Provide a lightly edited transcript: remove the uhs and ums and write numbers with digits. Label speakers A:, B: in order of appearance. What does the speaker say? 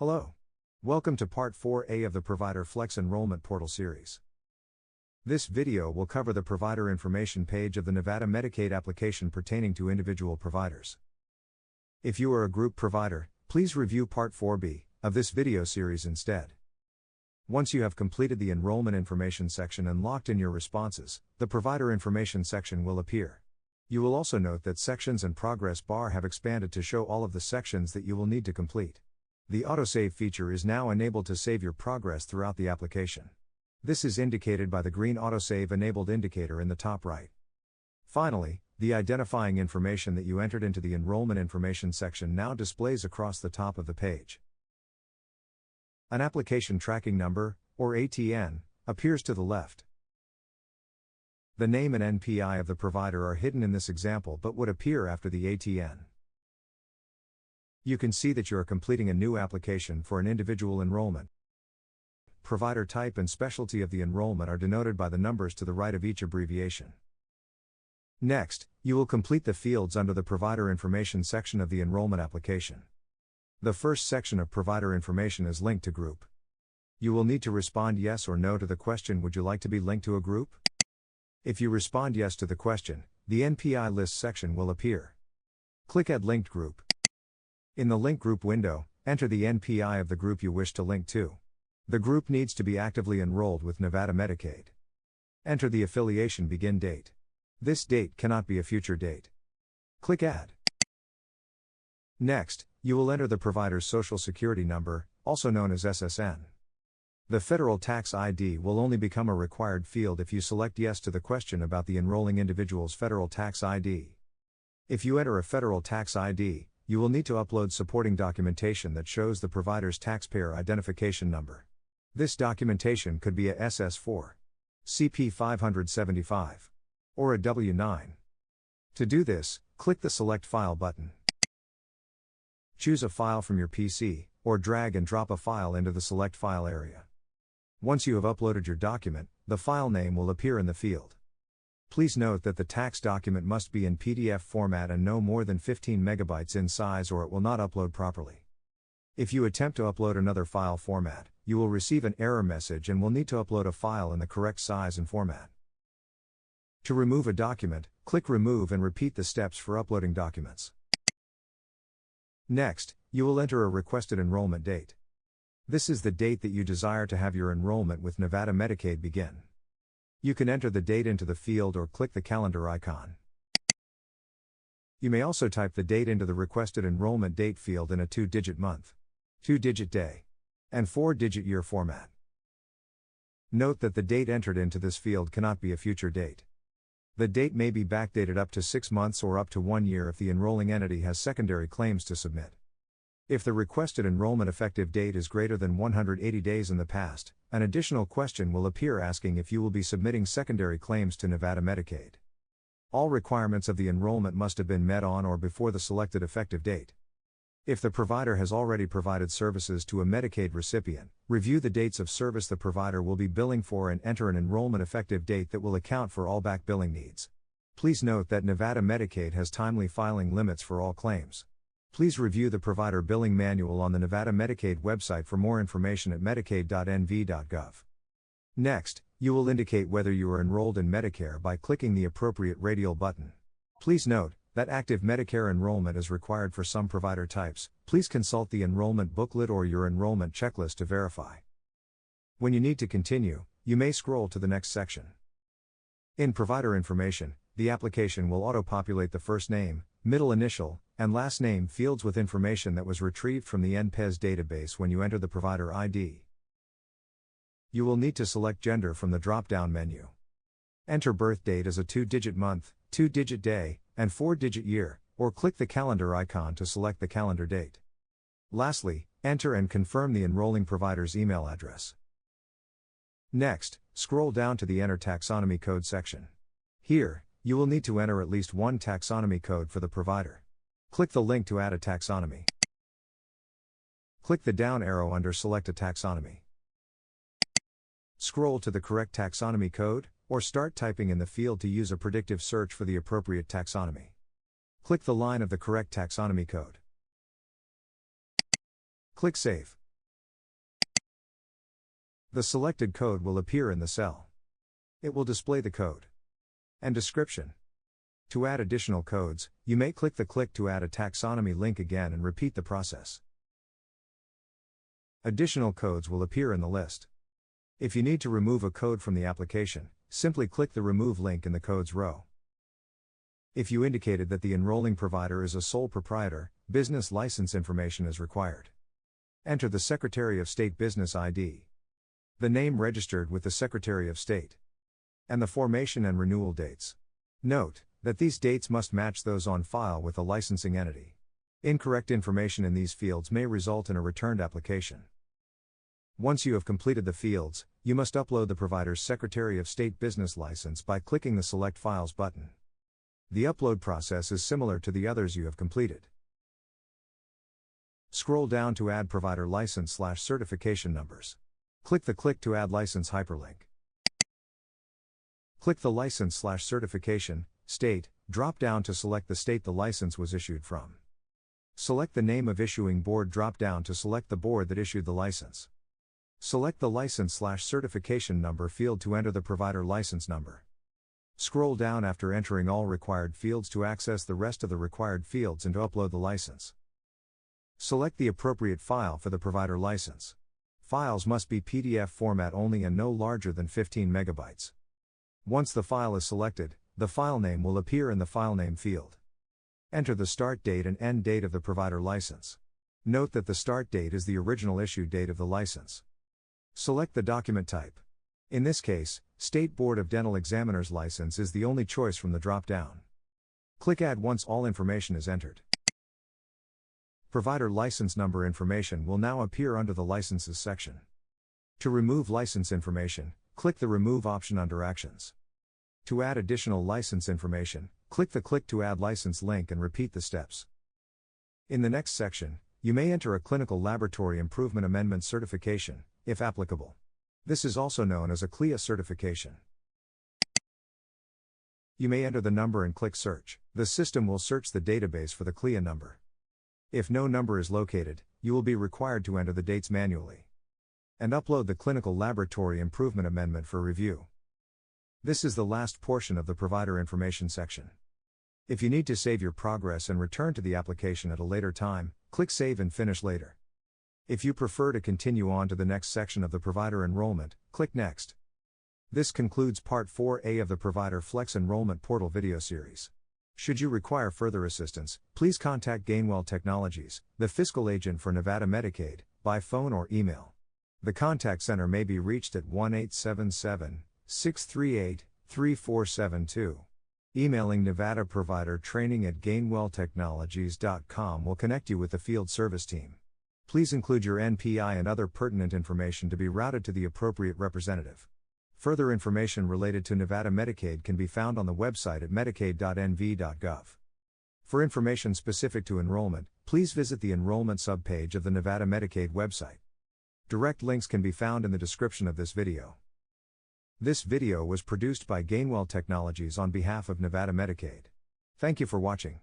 A: Hello. Welcome to Part 4A of the Provider Flex Enrollment Portal series. This video will cover the provider information page of the Nevada Medicaid application pertaining to individual providers. If you are a group provider, please review Part 4B of this video series instead. Once you have completed the enrollment information section and locked in your responses, the provider information section will appear. You will also note that sections and progress bar have expanded to show all of the sections that you will need to complete. The autosave feature is now enabled to save your progress throughout the application. This is indicated by the green autosave enabled indicator in the top right. Finally, the identifying information that you entered into the enrollment information section now displays across the top of the page. An application tracking number, or ATN, appears to the left. The name and NPI of the provider are hidden in this example but would appear after the ATN. You can see that you are completing a new application for an individual enrollment. Provider type and specialty of the enrollment are denoted by the numbers to the right of each abbreviation. Next, you will complete the fields under the provider information section of the enrollment application. The first section of provider information is linked to group. You will need to respond yes or no to the question, would you like to be linked to a group? If you respond yes to the question, the NPI list section will appear. Click Add Linked Group. In the Link Group window, enter the NPI of the group you wish to link to. The group needs to be actively enrolled with Nevada Medicaid. Enter the affiliation begin date. This date cannot be a future date. Click Add. Next, you will enter the provider's Social Security number, also known as SSN. The Federal Tax ID will only become a required field if you select yes to the question about the enrolling individual's Federal Tax ID. If you enter a Federal Tax ID, you will need to upload supporting documentation that shows the provider's taxpayer identification number. This documentation could be a SS4, CP 575, or a W9. To do this, click the Select File button. Choose a file from your PC, or drag and drop a file into the Select File area. Once you have uploaded your document, the file name will appear in the field. Please note that the tax document must be in PDF format and no more than 15 megabytes in size or it will not upload properly. If you attempt to upload another file format, you will receive an error message and will need to upload a file in the correct size and format. To remove a document, click Remove and repeat the steps for uploading documents. Next, you will enter a requested enrollment date. This is the date that you desire to have your enrollment with Nevada Medicaid begin. You can enter the date into the field or click the calendar icon. You may also type the date into the requested enrollment date field in a 2-digit month, 2-digit day, and 4-digit year format. Note that the date entered into this field cannot be a future date. The date may be backdated up to 6 months or up to 1 year if the enrolling entity has secondary claims to submit. If the requested enrollment effective date is greater than 180 days in the past, an additional question will appear asking if you will be submitting secondary claims to Nevada Medicaid. All requirements of the enrollment must have been met on or before the selected effective date. If the provider has already provided services to a Medicaid recipient, review the dates of service the provider will be billing for and enter an enrollment effective date that will account for all back billing needs. Please note that Nevada Medicaid has timely filing limits for all claims. Please review the Provider Billing Manual on the Nevada Medicaid website for more information at medicaid.nv.gov. Next, you will indicate whether you are enrolled in Medicare by clicking the appropriate radial button. Please note that active Medicare enrollment is required for some provider types. Please consult the enrollment booklet or your enrollment checklist to verify. When you need to continue, you may scroll to the next section. In Provider Information, the application will auto-populate the first name, middle initial, and last name fields with information that was retrieved from the NPES database when you enter the provider ID. You will need to select gender from the drop-down menu. Enter birth date as a 2-digit month, 2-digit day, and 4-digit year, or click the calendar icon to select the calendar date. Lastly, enter and confirm the enrolling provider's email address. Next, scroll down to the Enter Taxonomy Code section. Here, you will need to enter at least one taxonomy code for the provider. Click the link to add a taxonomy. Click the down arrow under Select a taxonomy. Scroll to the correct taxonomy code, or start typing in the field to use a predictive search for the appropriate taxonomy. Click the line of the correct taxonomy code. Click Save. The selected code will appear in the cell. It will display the code and description. To add additional codes, you may click the Click to add a taxonomy link again and repeat the process. Additional codes will appear in the list. If you need to remove a code from the application, simply click the Remove link in the Codes row. If you indicated that the enrolling provider is a sole proprietor, business license information is required. Enter the Secretary of State Business ID, the name registered with the Secretary of State, and the formation and renewal dates. Note that these dates must match those on file with the licensing entity. Incorrect information in these fields may result in a returned application. Once you have completed the fields, you must upload the provider's Secretary of State business license by clicking the Select Files button. The upload process is similar to the others you have completed. Scroll down to add provider license/certification numbers. Click the Click to add license hyperlink. Click the License/Certification State drop-down to select the state the license was issued from. Select the Name of Issuing Board drop-down to select the board that issued the license. Select the License/Certification Number field to enter the provider license number. Scroll down after entering all required fields to access the rest of the required fields and to upload the license. Select the appropriate file for the provider license. Files must be PDF format only and no larger than 15 megabytes. Once the file is selected, the file name will appear in the file name field. Enter the start date and end date of the provider license. Note that the start date is the original issue date of the license. Select the document type. In this case, State Board of Dental Examiners license is the only choice from the drop-down. Click Add once all information is entered. Provider license number information will now appear under the Licenses section. To remove license information, click the Remove option under Actions. To add additional license information, click the Click to Add License link and repeat the steps. In the next section, you may enter a Clinical Laboratory Improvement Amendment certification, if applicable. This is also known as a CLIA certification. You may enter the number and click Search. The system will search the database for the CLIA number. If no number is located, you will be required to enter the dates manually and upload the Clinical Laboratory Improvement Amendment for review. This is the last portion of the provider information section. If you need to save your progress and return to the application at a later time, click Save and Finish later. If you prefer to continue on to the next section of the provider enrollment, click Next. This concludes Part 4A of the Provider Flex Enrollment Portal video series. Should you require further assistance, please contact Gainwell Technologies, the fiscal agent for Nevada Medicaid, by phone or email. The contact center may be reached at 1-877-638-3472. Emailing Nevada Provider Training at gainwelltechnologies.com will connect you with the field service team. Please include your NPI and other pertinent information to be routed to the appropriate representative. Further information related to Nevada Medicaid can be found on the website at medicaid.nv.gov. For information specific to enrollment, please visit the enrollment subpage of the Nevada Medicaid website. Direct links can be found in the description of this video. This video was produced by Gainwell Technologies on behalf of Nevada Medicaid. Thank you for watching.